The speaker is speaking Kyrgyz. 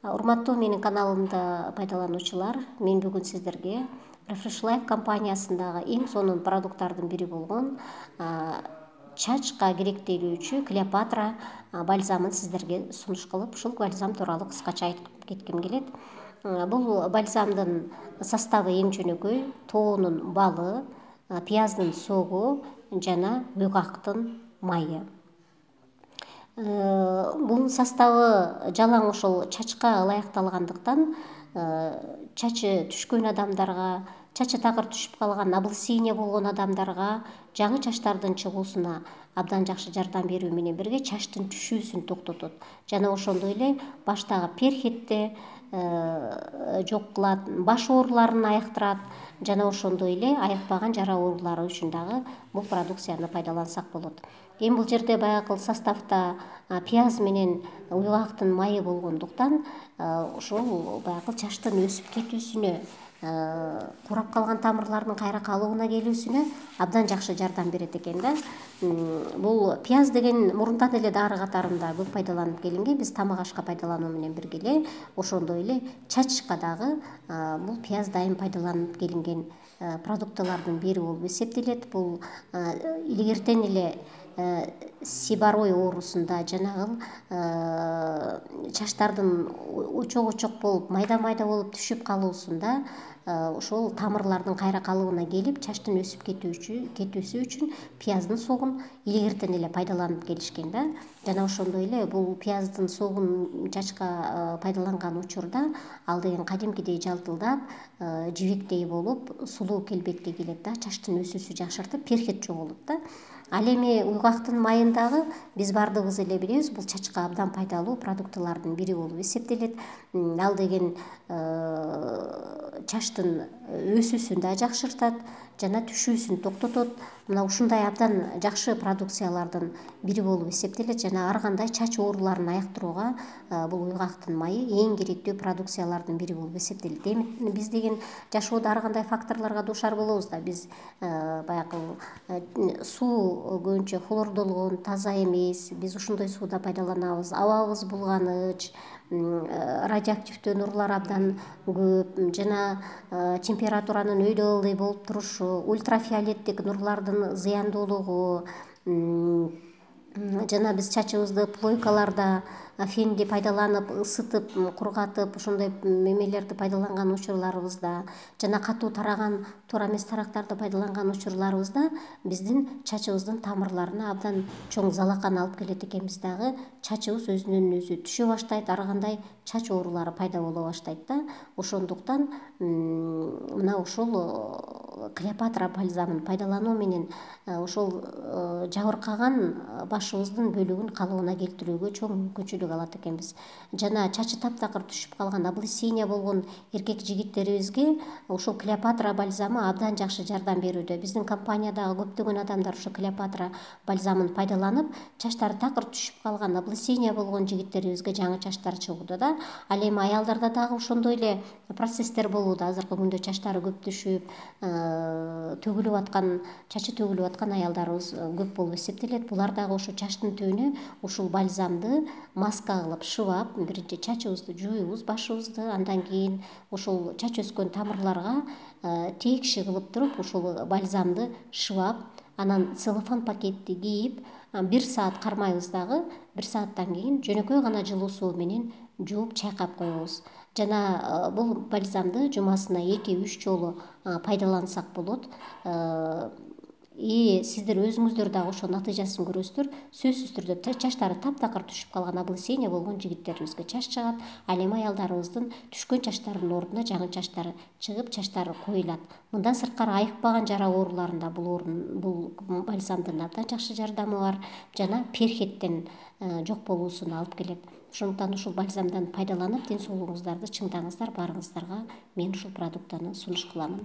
Урматтуу менин каналымды пайдалануучулар, мен бүгүн сиздерге Refresh Life компаниясындагы эң сонун продукттардын бири болгон чачка керектелүүчү Клеопатра бальзамын сиздерге сунуш кылып, ушул бальзам тууралуу кыскача айтып кетким келет. Бул бальзамдын составы эң жөнөкөй: тоонун балы, пияздын согу жана уйгактын майы. Бул составы жалаң ошол чачка ылайыкталгандыктан чачы түшкөн адамдарга, чачы такыр түшүп калган, облысение болгон адамдарга, жаңы чачтардын чыгуусуна абдан жакшы жардам берүү менен бирге чачтын түшүүсүн токтотот жана ошондой эле баштагы перхетти жок кылат, баш ооруларын айыктырат жана ошондой эле айыкпаган жара оорулары үчүн дагы бул продукцияны пайдалансак болот. Эми бул жерде баягы составда пияз менен уйгактын майы болгондуктан ошол баягы чачтын өсүп кетүүсүнө, курап калган тамырлардын кайра калыбына келүүсүнө абдан жакшы жардам берет экен да. Бул пияз деген мурунтан эле дары катарында көп пайдаланып келинген, биз тамак ашка пайдалануу менен бирге эле ошондой эле чачка дагы бул пияз дайым пайдаланып келинген продуктылардын бири болуп эсептелет. Бул илгертен эле сибарой оорусунда, жанагы чачтардын учок болуп, майда болуп түшүп калуусунда ошол тамырлардын кайра калыбына келип, чачтын өсүп кетүүсү үчүн пияздын согун илгертен эле пайдаланып келишкен да. Жана ошондой эле бул пияздын согун чачка пайдаланган учурда ал деген кадимкидей жалтылдап, жибектей болуп, сулуу келбетке келет да, чачтын өсүүсү жакшыртып, перхет жоголот да. Ал эми уйгактын майын дагы биз баардыгыбыз эле билебиз, бул чачка абдан пайдалуу продуктылардын бири болуп эсептелет. Ал деген чачтын өсүүсүн да жакшыртат жана түшүүсүн токтотот. Мына ушундай абдан жакшы продукциялардын бири болуп эсептелет жана ар кандай чач ооруларын айыктырууга бул уйгактын майы эң керектүү продукциялардын бири болуп эсептелет. Эми биз деген жашоодо ар кандай факторлорго дуушар болобуз да. Биз баягы суу көбүнчө хлордолгон, таза эмес, биз ушундай сууда пайдаланабыз. Абабыз булганыч, радиоактивдүү нурлар абдан көп жана температуранын өйдө ылдый болуп турушу, ультрафиолеттик нурлардын зыяндуулугу жана биз чачыбызды плойкаларда фенди пайдаланып, ысытып, кургатып, ошондой эмелерди пайдаланган учурларыбызда жана катуу тараган туура эмес тарактарды пайдаланган учурларыбызда биздин чачыбыздын тамырларына абдан чоң залакан алып келет экенбиз дагы. Чачыбыз өзүнөн өзү түшө баштайт, ар кандай чач оорулары пайда боло баштайт да. Ошондуктан мына ушул Клеопатра бальзамын пайдалануу менен ошол жабыркаган башыбыздын бөлүгүн калыбына келтирүүгө чоң мүмкүнчүлүк алат экенбиз. Жана чачы таптакыр түшүп калган, облысение болгон эркек жигиттерибизге ушул Клеопатра бальзамы абдан жакшы жардам берүүдө. Биздин компаниядагы көптөгөн адамдар ушу Клеопатра бальзамын пайдаланып, чачтары такыр түшүп калган, облысение болгон жигиттерибизге жаңы чачтар чыгууда да. Ал эми аялдарда дагы ошондой эле процесстер болууда. Азыркы күндө чачтары көп түшүп, төгүлүп аткан, чачы төгүлүп аткан аялдарыбыз көп болуп эсептелет. Булар дагы ошо чачтын түбүнө ушул бальзамды маска кылып шыбап, биринчи чачыбызды жууйбуз, башыбызды, андан кийин ошол чач өскөн тамырларга тегиши кылып туруп, ушул бальзамды шыбап, анан целлофан пакетти кийип, 1 саат кармайбыз дагы. 1 сааттан кийин жөнөкөй гана жылуу суу менен жууп чайкап коебуз. Жана бул бальзамды жумасына 2-3 жолу пайдалансак болот. Сиздер өзүңүздөр дагы ошо натыйжасын көрөсүздөр. Сөзсүз түрдө чачтары таптакыр түшүп калган, облысение болгон жигиттерибизге чач чыгат. Ал эми аялдарыбыздын түшкөн чачтардын ордуна жаңы чачтары чыгып, чачтары коюлат. Мындан сырткары айыкпаган жара ооруларында бул бальзамдын абдан жакшы жардамы бар жана перхеттен жок болуусуна алып келет. Ошондуктан ушул бальзамдан пайдаланып, ден соолугуңуздарды чыңдаңыздар, барыңыздарга мен ушул продуктаны сунуш кыламын.